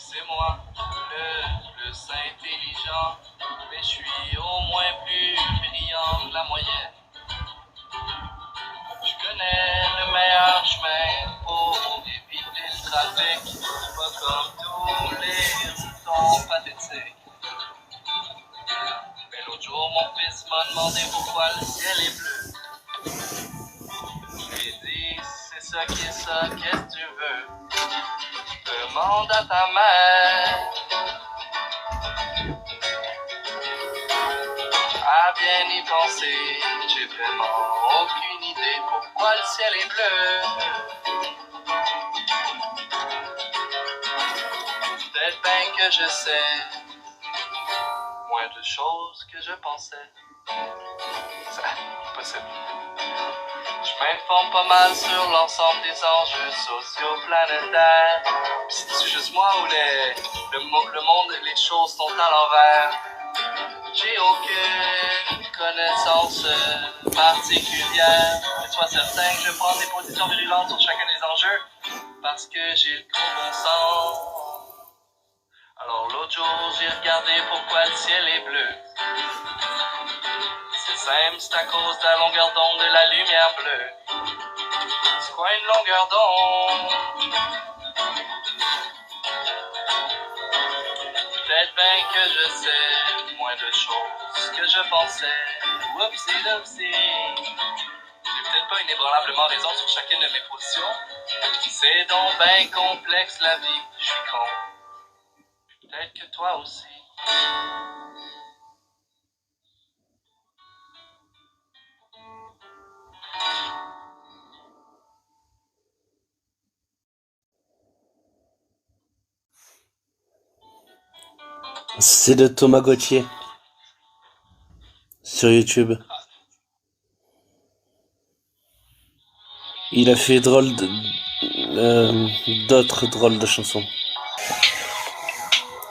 C'est moi le plus intelligent, mais je suis au moins plus brillant que la moyenne. Je connais le meilleur chemin pour éviter le trafic, pas comme tous les résultats pathétiques. Mais l'autre jour, mon fils m'a demandé pourquoi le ciel est bleu. J'ai dit, c'est ça qui est ça, qu'est-ce que tu veux? Demande à ta mère. À bien y penser, j'ai vraiment aucune idée pourquoi le ciel est bleu. Peut-être bien que je sais moins de choses que je pensais. C'est possible. Je m'informe pas mal sur l'ensemble des enjeux sociaux planétaires. Pis c'est juste moi où le monde et les choses sont à l'envers. J'ai aucune connaissance particulière, mais sois certain que je prends des positions virulentes sur chacun des enjeux, parce que j'ai le gros bon sens. Alors l'autre jour, j'ai regardé pourquoi le ciel est bleu. C'est simple, c'est à cause de la longueur d'onde de la lumière bleue. C'est quoi une longueur d'onde? Peut-être bien que je sais moins de choses que je pensais. Whoopsie doopsie. J'ai peut-être pas inébranlablement raison sur chacune de mes positions. C'est donc bien complexe la vie, je suis con. Peut-être que toi aussi. C'est de Thomas Gauthier sur YouTube. Il a fait d'autres drôles de chansons.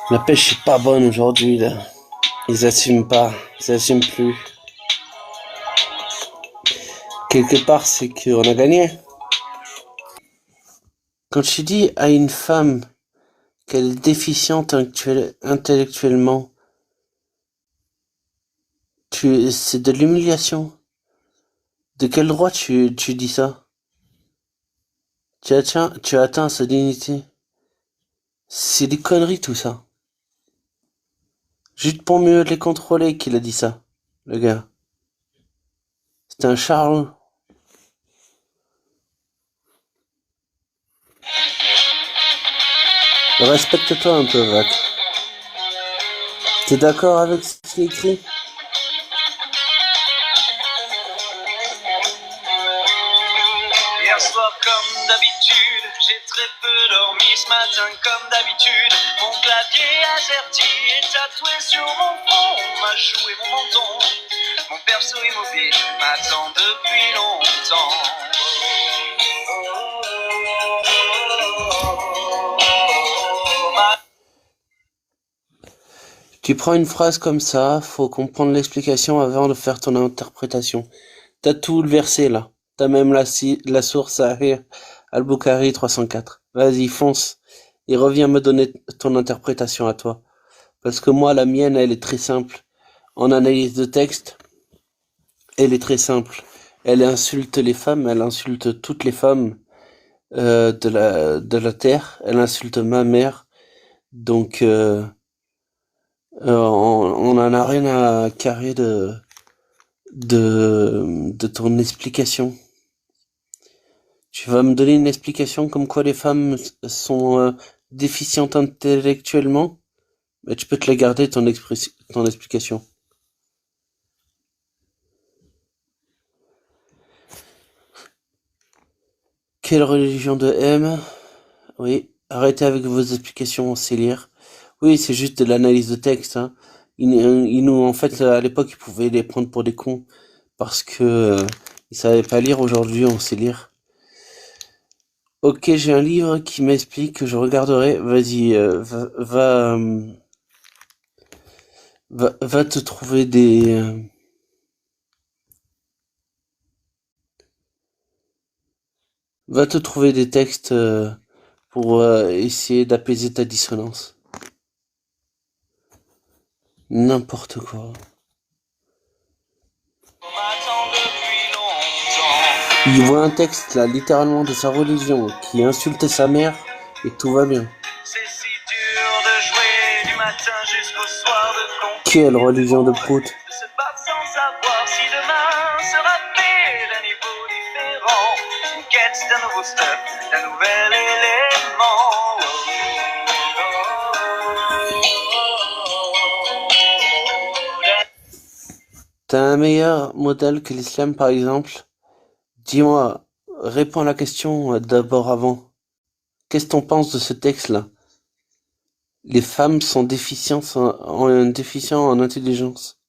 La pêche est pas bonne aujourd'hui là. Ils assument pas, ils assument plus. Quelque part, c'est qu'on a gagné. Quand tu dis à une femme qu'elle est déficiente intellectuellement, c'est de l'humiliation. De quel droit tu dis ça? Tu atteins sa dignité. C'est des conneries tout ça. Juste pour mieux les contrôler qu'il a dit ça, le gars. C'est un charlot. Respecte-toi un peu, Vac. T'es d'accord avec ce qui est écrit? Hier soir, comme d'habitude, j'ai très peu dormi ce matin, comme d'habitude. Mon clavier AZERTY est tatoué sur mon front, m'a joué mon menton. Mon perso immobile m'attend depuis longtemps. Tu prends une phrase comme ça, faut comprendre l'explication avant de faire ton interprétation. T'as tout le verset là. T'as même la source à Al-Bukhari 304. Vas-y, fonce. Et reviens me donner ton interprétation à toi. Parce que moi, la mienne, elle est très simple. En analyse de texte, elle est très simple. Elle insulte les femmes, elle insulte toutes les femmes de la terre. Elle insulte ma mère. Donc, on en a rien à carrer de ton explication. Tu vas me donner une explication comme quoi les femmes sont déficientes intellectuellement? Mais tu peux te la garder, ton explication. Quelle religion de M? Oui, arrêtez avec vos explications, on sait lire. Oui, c'est juste de l'analyse de texte. Hein. Ils nous, en fait, à l'époque, ils pouvaient les prendre pour des cons parce que ils savaient pas lire. Aujourd'hui, on sait lire. Ok, j'ai un livre qui m'explique que je regarderai. Vas-y, va te trouver va te trouver des textes pour essayer d'apaiser ta dissonance. N'importe quoi. Il voit un texte là, littéralement de sa religion, qui insulte sa mère et tout va bien. Quelle religion de prout. T'as un meilleur modèle que l'islam par exemple? Dis-moi, réponds à la question d'abord avant. Qu'est-ce que t'en penses de ce texte-là? Les femmes sont déficientes déficients en intelligence.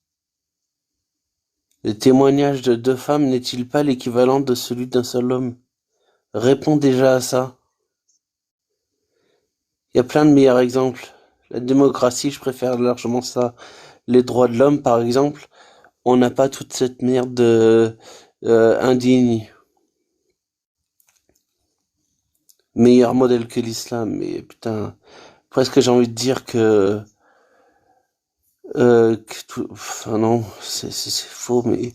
Le témoignage de deux femmes n'est-il pas l'équivalent de celui d'un seul homme? Réponds déjà à ça. Il y a plein de meilleurs exemples. La démocratie, je préfère largement ça. Les droits de l'homme, par exemple, on n'a pas toute cette merde indigne. Meilleur modèle que l'islam, mais putain, presque j'ai envie de dire que tout, enfin non, c'est faux, mais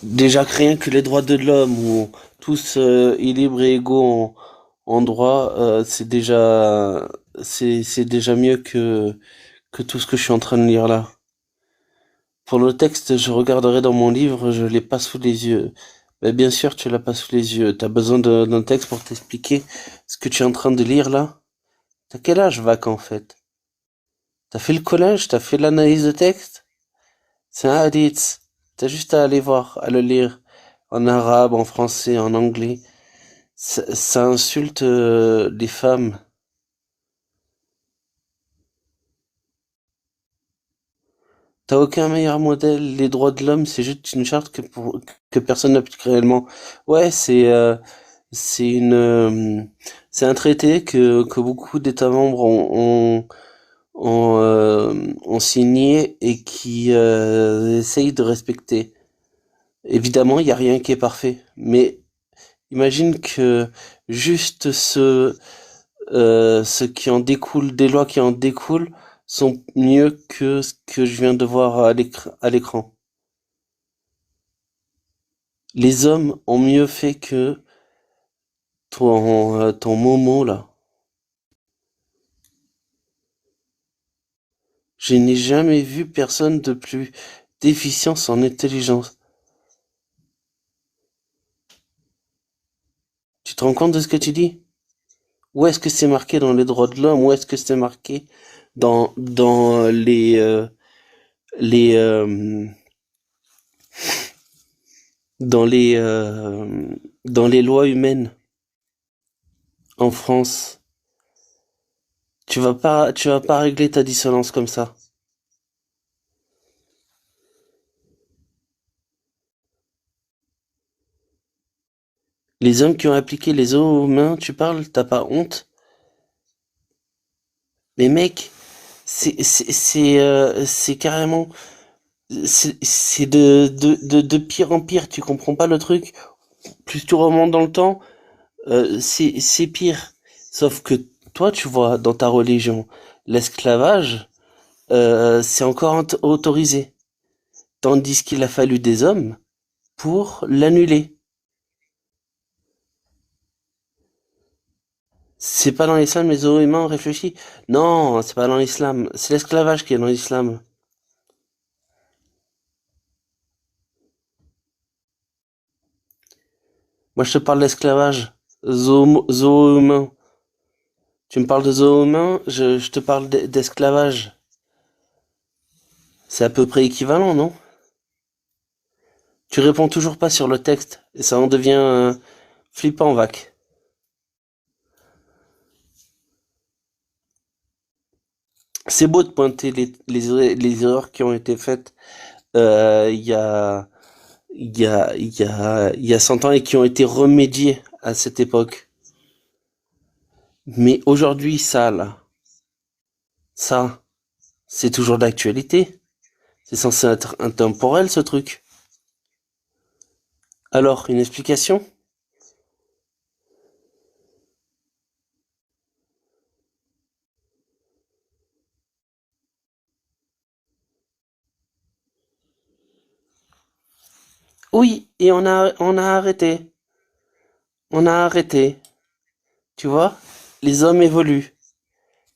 déjà que rien que les droits de l'homme, où tous libres et égaux en droit, c'est déjà mieux que tout ce que je suis en train de lire là. Pour le texte, je regarderai dans mon livre, je l'ai pas sous les yeux. Mais bien sûr, tu l'as pas sous les yeux. T'as besoin d'un texte pour t'expliquer ce que tu es en train de lire là? T'as quel âge, Vac, en fait? T'as fait le collège? T'as fait l'analyse de texte? C'est un hadith. T'as juste à aller voir, à le lire. En arabe, en français, en anglais. Ça insulte les femmes. T'as aucun meilleur modèle. Les droits de l'homme, c'est juste une charte que personne n'applique réellement. Ouais, c'est une, c'est un traité que beaucoup d'États membres ont signé et qui essayent de respecter. Évidemment, il n'y a rien qui est parfait, mais imagine que juste ce qui en découle, des lois qui en découlent, sont mieux que ce que je viens de voir à l'écran. Les hommes ont mieux fait que ton Momo là. Je n'ai jamais vu personne de plus déficient en intelligence. Tu te rends compte de ce que tu dis? Où est-ce que c'est marqué dans les droits de l'homme? Où est-ce que c'est marqué dans les dans les dans les lois humaines en France? Tu vas pas régler ta dissonance comme ça. Les hommes qui ont appliqué les eaux aux mains, tu parles, t'as pas honte? Mais mec, c'est carrément, c'est de pire en pire, tu comprends pas le truc? Plus tu remontes dans le temps, c'est pire. Sauf que toi, tu vois, dans ta religion, l'esclavage, c'est encore autorisé. Tandis qu'il a fallu des hommes pour l'annuler. C'est pas dans l'islam, les êtres humains ont réfléchi. Non, c'est pas dans l'islam. C'est l'esclavage qui est dans l'islam. Moi, je te parle d'esclavage. Zoo humain. Tu me parles de zoo humain, je te parle d'esclavage. C'est à peu près équivalent, non? Tu réponds toujours pas sur le texte, et ça en devient flippant, Vac. C'est beau de pointer les erreurs qui ont été faites il y a, il y a 100 ans et qui ont été remédiées à cette époque. Mais aujourd'hui, ça, c'est toujours d'actualité. C'est censé être intemporel, ce truc. Alors, une explication? Oui, et on a arrêté. On a arrêté. Tu vois? Les hommes évoluent.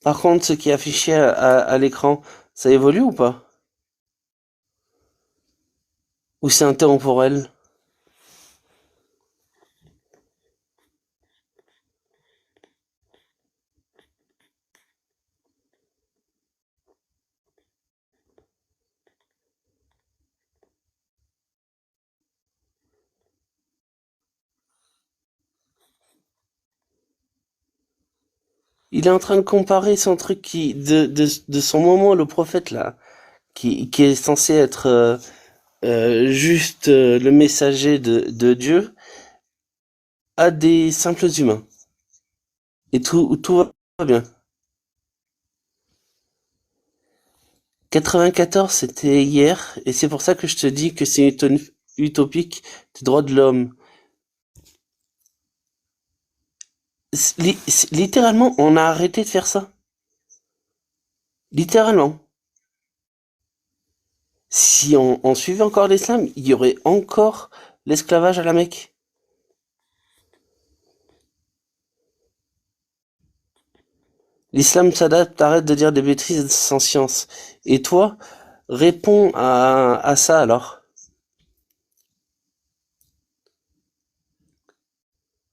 Par contre, ce qui est affiché à l'écran, ça évolue ou pas? Ou c'est intemporel? Il est en train de comparer son truc de son moment, le prophète là, qui est censé être juste le messager de Dieu, à des simples humains. Et tout va bien. 94, c'était hier, et c'est pour ça que je te dis que c'est utopique des droits de l'homme. Littéralement, on a arrêté de faire ça. Littéralement. Si on suivait encore l'islam, il y aurait encore l'esclavage à la Mecque. L'islam s'adapte, arrête de dire des bêtises sans science. Et toi, réponds à ça alors.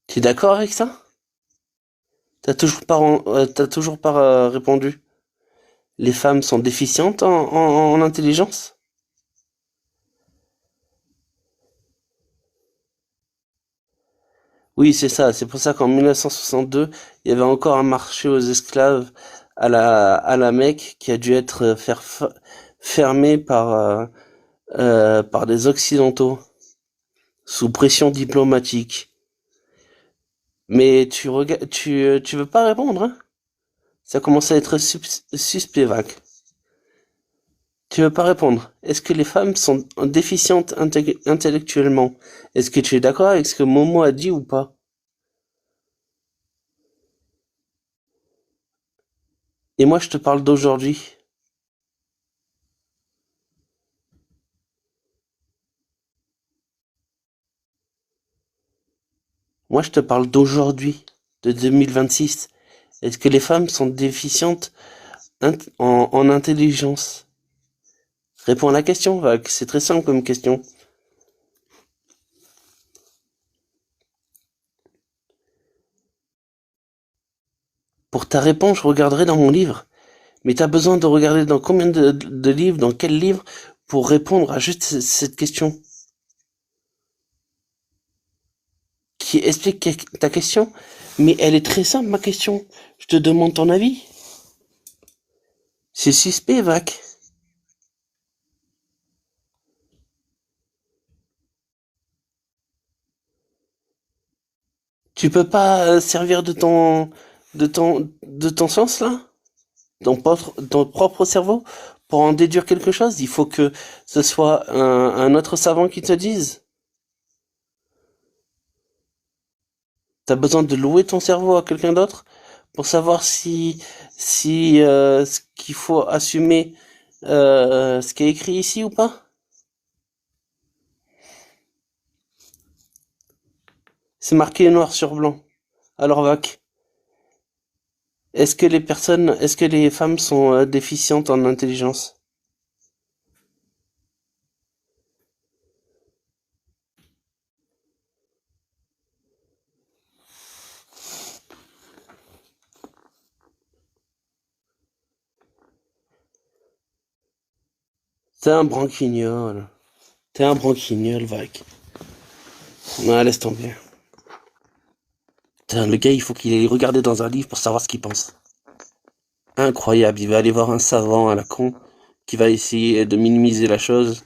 Tu es d'accord avec ça? T'as toujours pas répondu. Les femmes sont déficientes en intelligence? Oui, c'est ça. C'est pour ça qu'en 1962, il y avait encore un marché aux esclaves à la Mecque qui a dû être fermé par des Occidentaux sous pression diplomatique. Mais tu veux pas répondre, hein? Ça commence à être suspect, vague. Tu veux pas répondre. Est-ce que les femmes sont déficientes intellectuellement? Est-ce que tu es d'accord avec ce que Momo a dit ou pas? Et moi, je te parle d'aujourd'hui. Moi, je te parle d'aujourd'hui, de 2026. Est-ce que les femmes sont déficientes en intelligence? Réponds à la question, Vague. C'est très simple comme question. Pour ta réponse, je regarderai dans mon livre. Mais t'as besoin de regarder dans combien de livres, dans quel livre, pour répondre à juste cette question qui explique ta question. Mais elle est très simple, ma question. Je te demande ton avis. C'est suspect, Vac. Tu peux pas servir de ton sens, là? Ton propre cerveau? Pour en déduire quelque chose? Il faut que ce soit un autre savant qui te dise. T'as besoin de louer ton cerveau à quelqu'un d'autre pour savoir si ce qu'il faut assumer ce qui est écrit ici ou pas? C'est marqué noir sur blanc. Alors, Vac, est-ce que les femmes sont déficientes en intelligence? T'es un branquignol. T'es un branquignol, Vac. Non, laisse tomber. Putain, le gars, il faut qu'il aille regarder dans un livre pour savoir ce qu'il pense. Incroyable, il va aller voir un savant à la con qui va essayer de minimiser la chose.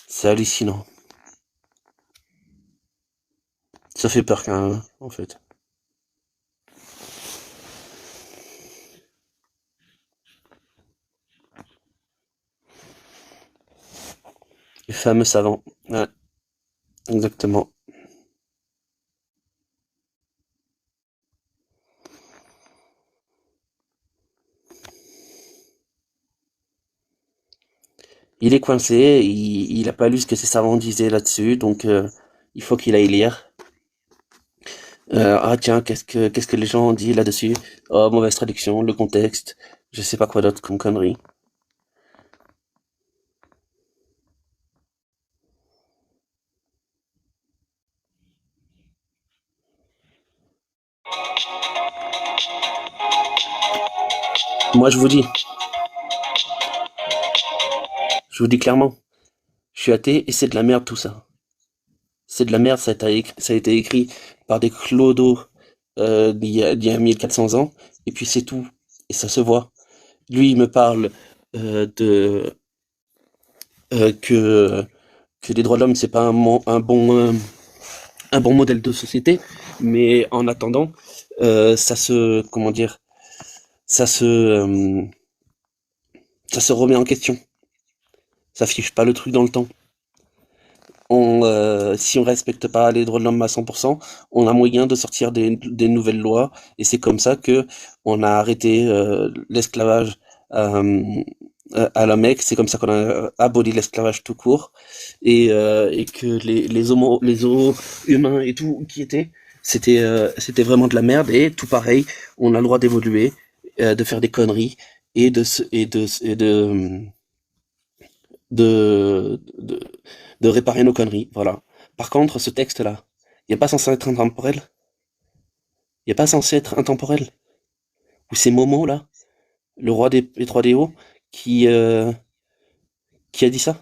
C'est hallucinant. Ça fait peur quand même, en fait. Les fameux savants. Ouais, exactement. Il est coincé, il a pas lu ce que ses savants disaient là-dessus, donc il faut qu'il aille lire. Ah tiens, qu'est-ce que les gens ont dit là-dessus? Oh, mauvaise traduction, le contexte, je sais pas quoi d'autre comme connerie. Moi je vous dis clairement, je suis athée et c'est de la merde tout ça. C'est de la merde, ça a été écrit par des clodos d'il y a 1400 ans, et puis c'est tout, et ça se voit. Lui, il me parle de que les droits de l'homme, c'est pas un bon modèle de société, mais en attendant, comment dire, ça se, ça se remet en question. Ça fiche pas le truc dans le temps. Si on respecte pas les droits de l'homme à 100%, on a moyen de sortir des nouvelles lois, et c'est comme ça que on a arrêté l'esclavage à la Mecque. C'est comme ça qu'on a aboli l'esclavage tout court, et que les homos humains et tout qui étaient, c'était vraiment de la merde, et tout pareil, on a le droit d'évoluer, de faire des conneries, et de de réparer nos conneries, voilà. Par contre, ce texte-là, il n'est pas censé être intemporel. Il n'est pas censé être intemporel. Ou c'est Momo, là, le roi des 3DO, qui, euh, qui a dit ça.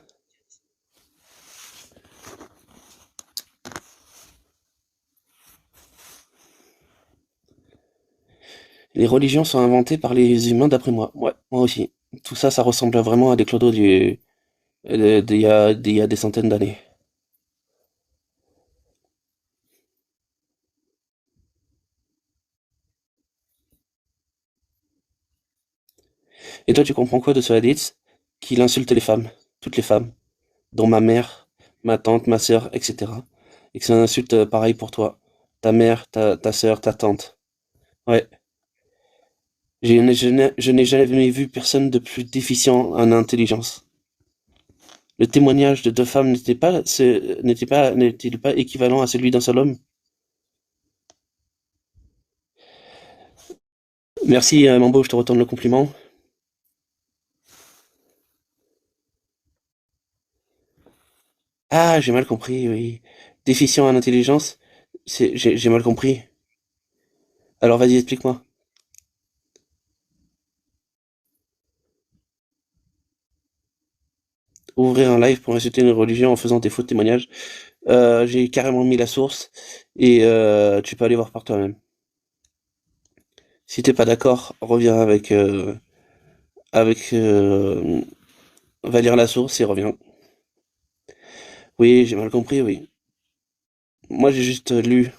Les religions sont inventées par les humains, d'après moi. Ouais, moi aussi. Tout ça, ça ressemble vraiment à des clodos d'il y a des centaines d'années. Et toi, tu comprends quoi de ce hadith? Qu'il insulte les femmes, toutes les femmes, dont ma mère, ma tante, ma sœur, etc. Et que c'est une insulte pareil pour toi. Ta mère, ta sœur, ta tante. Ouais. Je n'ai jamais vu personne de plus déficient en intelligence. Le témoignage de deux femmes n'était-il pas équivalent à celui d'un seul homme? Merci, Mambo, je te retourne le compliment. Ah, j'ai mal compris, oui. Déficient en intelligence? J'ai mal compris. Alors vas-y, explique-moi. Ouvrir un live pour insulter une religion en faisant des faux témoignages. J'ai carrément mis la source, et tu peux aller voir par toi-même. Si t'es pas d'accord, reviens avec va lire la source et reviens. Oui, j'ai mal compris, oui. Moi, j'ai juste lu.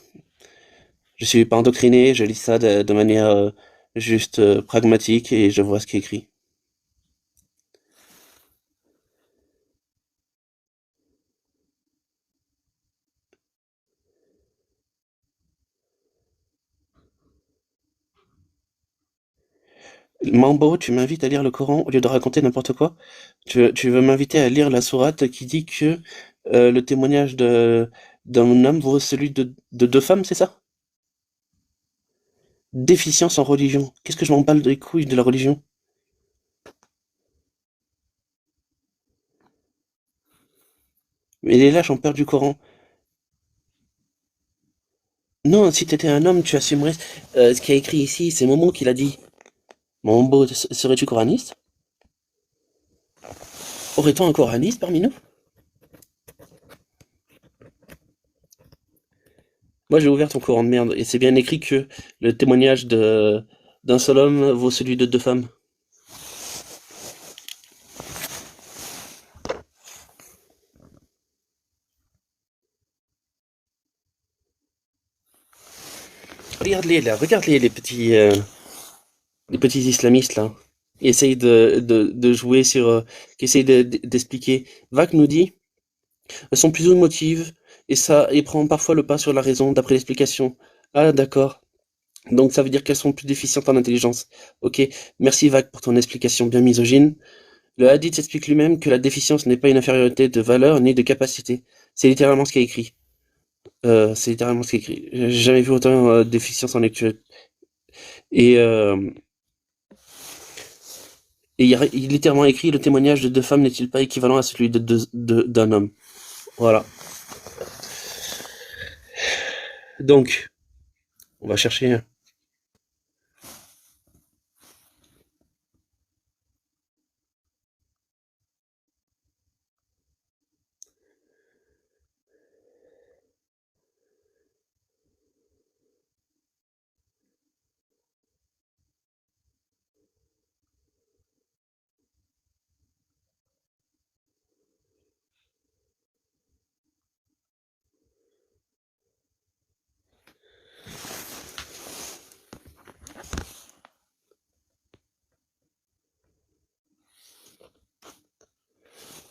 Je suis pas endoctriné, je lis ça de manière juste pragmatique, et je vois ce qui est écrit. Mambo, tu m'invites à lire le Coran au lieu de raconter n'importe quoi? Tu veux m'inviter à lire la sourate qui dit que le témoignage d'un homme vaut celui de deux femmes, c'est ça? Déficience en religion. Qu'est-ce que je m'en bats les couilles de la religion? Mais les lâches ont peur du Coran. Non, si t'étais un homme, tu assumerais ce qui est écrit ici. C'est Momo qui l'a dit. Mambo, serais-tu coraniste? Aurait-on un coraniste parmi nous? Moi, j'ai ouvert ton courant de merde, et c'est bien écrit que le témoignage d'un seul homme vaut celui de deux femmes. Regarde-les là, regarde-les les petits islamistes là. Ils essayent de jouer sur, qui essayent d'expliquer. Vac nous dit, elles sont plus émotives, et ça, et prend parfois le pas sur la raison d'après l'explication. Ah, d'accord. Donc ça veut dire qu'elles sont plus déficientes en intelligence. Ok, merci Vac pour ton explication bien misogyne. Le hadith explique lui-même que la déficience n'est pas une infériorité de valeur ni de capacité. C'est littéralement ce qui est écrit. C'est littéralement ce qui est écrit. J'ai jamais vu autant de déficience en lecture. Et il est littéralement écrit, le témoignage de deux femmes n'est-il pas équivalent à celui d'un homme? Voilà. Donc, on va chercher.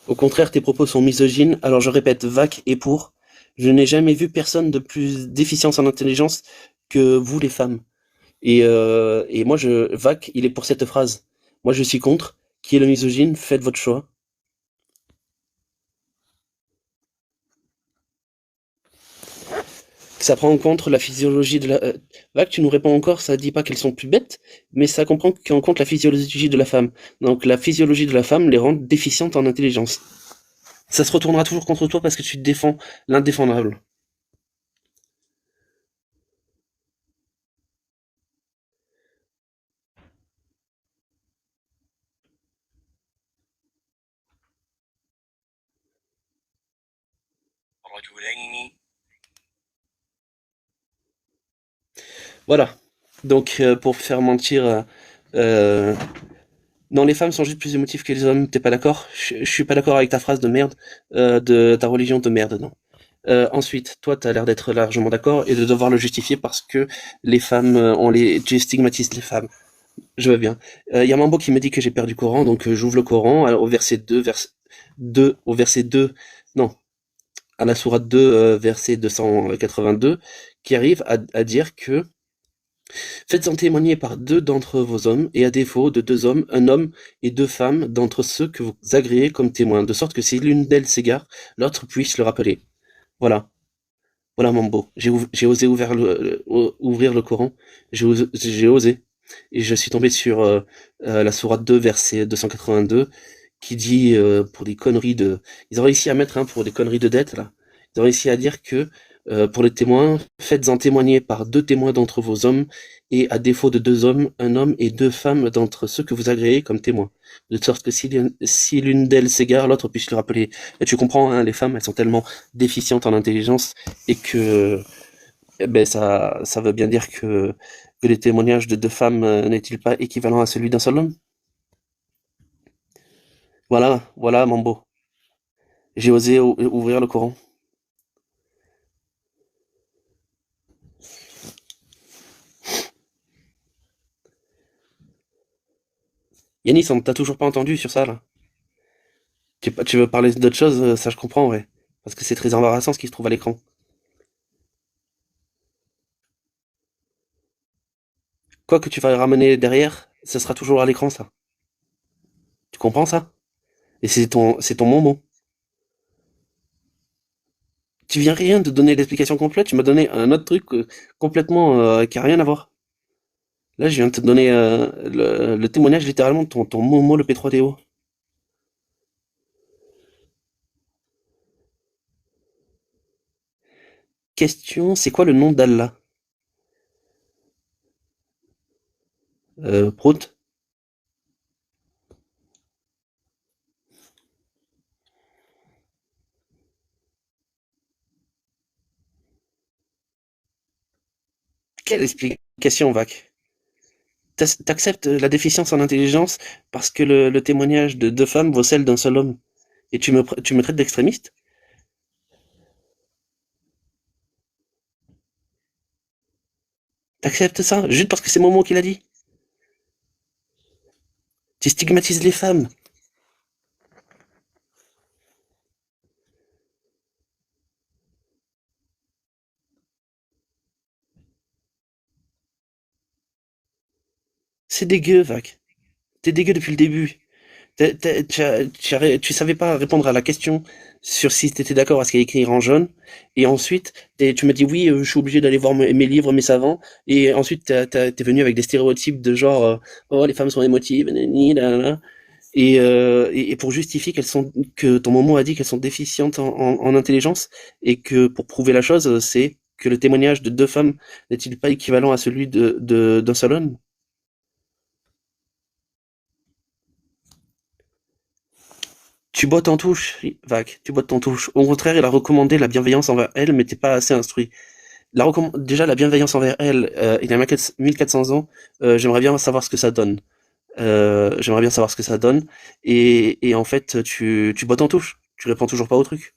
Au contraire, tes propos sont misogynes, alors je répète, vac et pour. Je n'ai jamais vu personne de plus déficience en intelligence que vous les femmes. Et moi, vac, il est pour cette phrase. Moi, je suis contre. Qui est le misogyne? Faites votre choix. Ça prend en compte la physiologie de la... Vac, tu nous réponds encore, ça dit pas qu'elles sont plus bêtes, mais ça comprend en compte la physiologie de la femme. Donc la physiologie de la femme les rend déficientes en intelligence. Ça se retournera toujours contre toi parce que tu défends l'indéfendable. Voilà. Donc pour faire mentir... non, les femmes sont juste plus émotives que les hommes, t'es pas d'accord? Je suis pas d'accord avec ta phrase de merde, de ta religion de merde, non. Ensuite, toi, t'as l'air d'être largement d'accord et de devoir le justifier parce que les femmes, tu stigmatises les femmes. Je veux bien. Il y a Mambo qui me dit que j'ai perdu le Coran, donc j'ouvre le Coran au verset 2, au verset 2, non, à la sourate 2, verset 282, qui arrive à dire que faites-en témoigner par deux d'entre vos hommes, et à défaut de deux hommes, un homme et deux femmes d'entre ceux que vous agréez comme témoins, de sorte que si l'une d'elles s'égare, l'autre puisse le rappeler. Voilà. Voilà Mambo. J'ai osé ouvrir le Coran. J'ai osé. Et je suis tombé sur la sourate 2, verset 282, qui dit pour des conneries de... Ils ont réussi à mettre pour des conneries de dette, là. Ils ont réussi à dire que pour les témoins, faites-en témoigner par deux témoins d'entre vos hommes, et à défaut de deux hommes, un homme et deux femmes d'entre ceux que vous agréez comme témoins. De sorte que si l'une d'elles s'égare, l'autre puisse le rappeler. Et tu comprends, hein, les femmes, elles sont tellement déficientes en intelligence et que ça veut bien dire que les témoignages de deux femmes n'est-il pas équivalent à celui d'un seul homme? Voilà, voilà, Mambo. J'ai osé ouvrir le Coran. Yanis, on t'a toujours pas entendu sur ça, là. Tu veux parler d'autre chose? Ça, je comprends, ouais. Parce que c'est très embarrassant ce qui se trouve à l'écran. Quoi que tu vas ramener derrière, ça sera toujours à l'écran, ça. Tu comprends ça? Et c'est ton moment. Tu viens rien de donner l'explication complète, tu m'as donné un autre truc complètement qui a rien à voir. Là, je viens de te donner le témoignage littéralement de ton Momo, le P3DO. Question, c'est quoi le nom d'Allah? Prout? Quelle explication, Vac? T'acceptes la déficience en intelligence parce que le témoignage de deux femmes vaut celle d'un seul homme. Et tu me traites d'extrémiste? T'acceptes ça juste parce que c'est Momo qui l'a dit? Tu stigmatises les femmes. C'est dégueu, Vac. T'es dégueu depuis le début. Tu savais pas répondre à la question sur si tu étais d'accord à ce qu'il y a écrit en jaune. Et ensuite, tu m'as dit oui, je suis obligé d'aller voir mes livres, mes savants. Et ensuite, t'es venu avec des stéréotypes de genre, oh, les femmes sont émotives, nanani, nanana. Et pour justifier que ton maman a dit qu'elles sont déficientes en intelligence et que pour prouver la chose, c'est que le témoignage de deux femmes n'est-il pas équivalent à celui d'un seul homme? Tu bottes en touche, Vague, tu bottes en touche. Au contraire, il a recommandé la bienveillance envers elle, mais t'es pas assez instruit. Déjà, la bienveillance envers elle, il y a 1400 ans, j'aimerais bien savoir ce que ça donne. J'aimerais bien savoir ce que ça donne. Et en fait, tu bottes en touche. Tu réponds toujours pas au truc.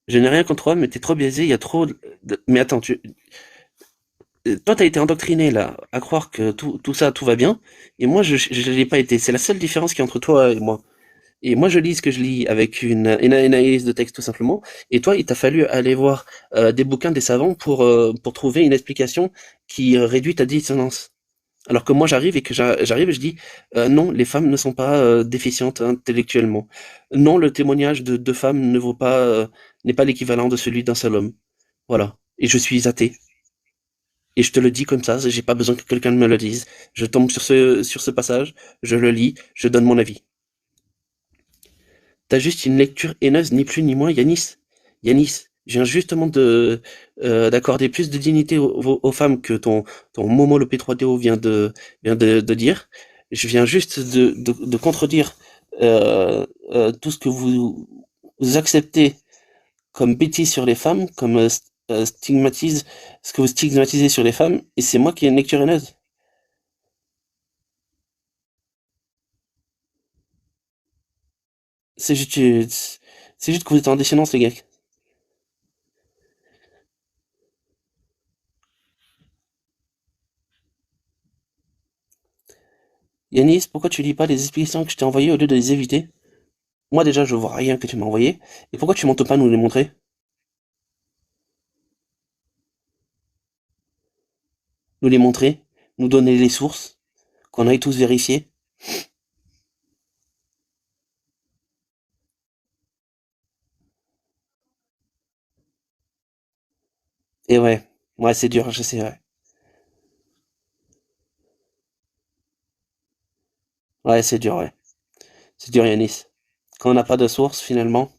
Je n'ai rien contre toi, mais t'es trop biaisé, il y a trop Mais attends, toi, t'as été endoctriné, là, à croire que tout ça, tout va bien, et moi, je l'ai pas été. C'est la seule différence qu'il y a entre toi et moi. Et moi, je lis ce que je lis avec une analyse de texte tout simplement. Et toi, il t'a fallu aller voir des bouquins des savants pour trouver une explication qui réduit ta dissonance. Alors que moi, j'arrive et j'arrive et je dis non, les femmes ne sont pas déficientes intellectuellement. Non, le témoignage de deux femmes ne vaut pas n'est pas l'équivalent de celui d'un seul homme. Voilà. Et je suis athée. Et je te le dis comme ça, j'ai pas besoin que quelqu'un me le dise. Je tombe sur ce passage, je le lis, je donne mon avis. T'as juste une lecture haineuse, ni plus ni moins, Yanis. Yanis, je viens justement d'accorder plus de dignité aux femmes que ton Momo le P3DO vient de dire. Je viens juste de contredire tout ce que vous acceptez comme bêtise sur les femmes, comme ce que vous stigmatisez sur les femmes, et c'est moi qui ai une lecture haineuse. C'est juste, c'est juste que vous êtes en déchéance, les gars. Yanis, pourquoi tu lis pas les explications que je t'ai envoyées au lieu de les éviter? Moi déjà, je vois rien que tu m'as envoyé. Et pourquoi tu montes pas nous les montrer? Nous les montrer? Nous donner les sources? Qu'on aille tous vérifier? Et ouais, c'est dur, je sais, ouais. Ouais, c'est dur, ouais. C'est dur, Yanis. Quand on n'a pas de source, finalement,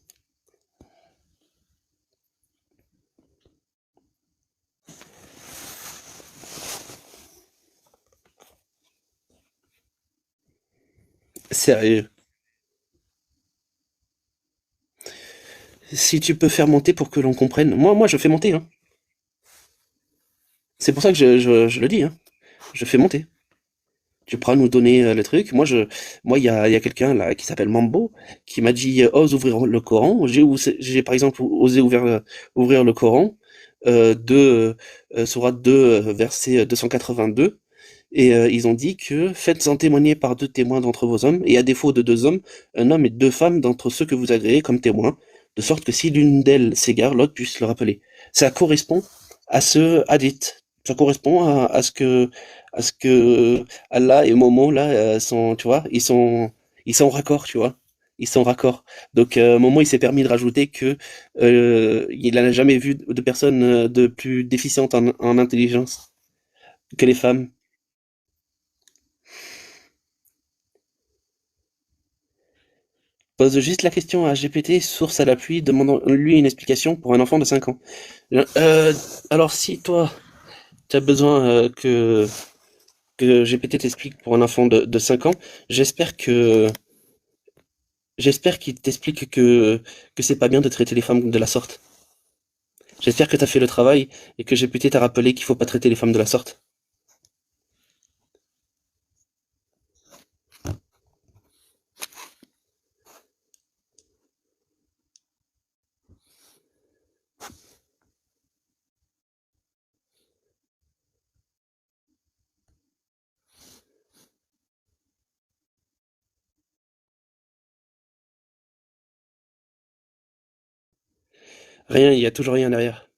sérieux. Si tu peux faire monter pour que l'on comprenne. Moi, je fais monter, hein. C'est pour ça que je le dis, hein. Je fais monter. Tu pourras nous donner le truc. Moi, il y a quelqu'un là qui s'appelle Mambo qui m'a dit ose ouvrir le Coran. J'ai par exemple osé ouvrir le Coran, sourate 2, verset 282. Et ils ont dit que faites-en témoigner par deux témoins d'entre vos hommes, et à défaut de deux hommes, un homme et deux femmes d'entre ceux que vous agréez comme témoins, de sorte que si l'une d'elles s'égare, l'autre puisse le rappeler. Ça correspond à ce hadith. Ça correspond à ce que Allah et Momo là sont, tu vois, ils sont raccord, tu vois. Ils sont raccord. Donc Momo il s'est permis de rajouter que il n'a jamais vu de personne de plus déficiente en intelligence que les femmes. Pose juste la question à GPT, source à l'appui, demandant-lui une explication pour un enfant de 5 ans. Euh, alors si toi, tu as besoin que GPT t'explique pour un enfant de 5 ans, j'espère que j'espère qu'il t'explique que c'est pas bien de traiter les femmes de la sorte. J'espère que tu as fait le travail et que GPT t'a rappelé qu'il faut pas traiter les femmes de la sorte. Rien, il y a toujours rien derrière.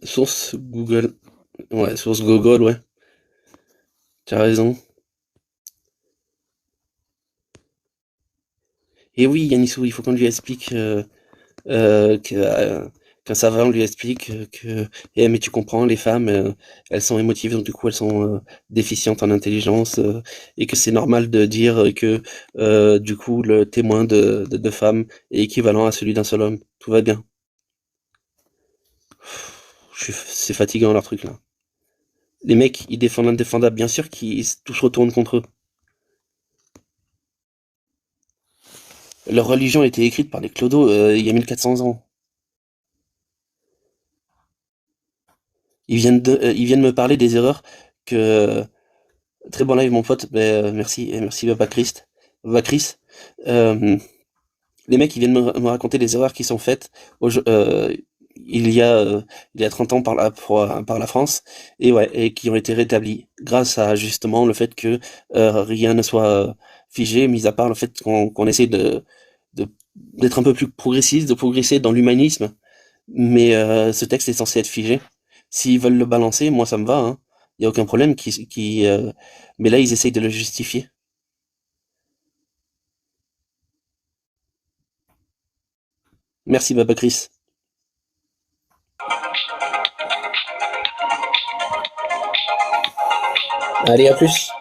Source Google. Ouais, source Google, ouais. T'as raison. Et oui, Yanissou, il faut qu'on lui explique qu'un savant lui explique que eh, mais tu comprends, les femmes, elles sont émotives, donc du coup elles sont déficientes en intelligence, et que c'est normal de dire que du coup le témoin de femmes est équivalent à celui d'un seul homme. Tout va bien. C'est fatigant leur truc là. Les mecs, ils défendent l'indéfendable, bien sûr qu'ils tout se retourne contre eux. Leur religion a été écrite par les clodos il y a 1400 ans. Ils viennent me parler des erreurs que... Très bon live, mon pote. Merci, et merci, Papa Christ. Papa Chris. Euh, les mecs, ils viennent me raconter les erreurs qui sont faites au, il y a, euh, il y a 30 ans par la France, et ouais, et qui ont été rétablies grâce à justement le fait que rien ne soit figé, mis à part le fait qu'on essaie de- d'être un peu plus progressiste, de progresser dans l'humanisme, mais ce texte est censé être figé. S'ils veulent le balancer, moi ça me va, hein. Il y a aucun problème. Mais là, ils essayent de le justifier. Merci, Baba Chris. Allez, à plus.